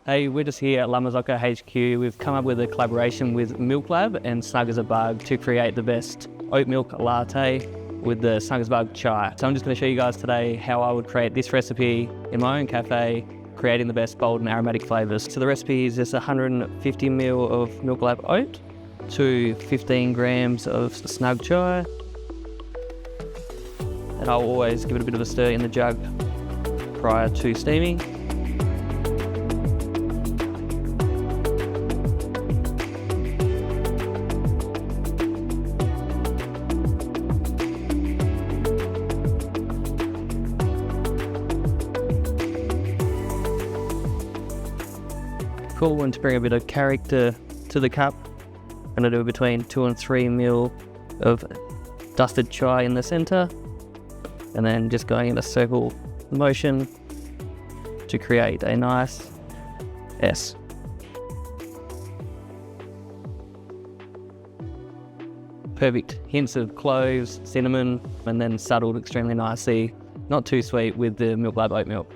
Hey, we're just here at Lamazocca HQ. We've come up with a collaboration with MILKLAB and Snug as a Bug to create the best oat milk latte with the Snug as a Bug chai. So I'm just going to show you guys today how I would create this recipe in my own cafe, creating the best bold and aromatic flavours. So the recipe is just 150 ml of MILKLAB oat to 15 grams of Snug chai. And I'll always give it a bit of a stir in the jug prior to steaming. Cool, and to bring a bit of character to the cup, I'm going to do between 2 and 3 ml of dusted chai in the centre, and then just going in a circle motion to create a nice S. Perfect hints of cloves, cinnamon, and then settled extremely nicely, not too sweet with the MILKLAB oat milk.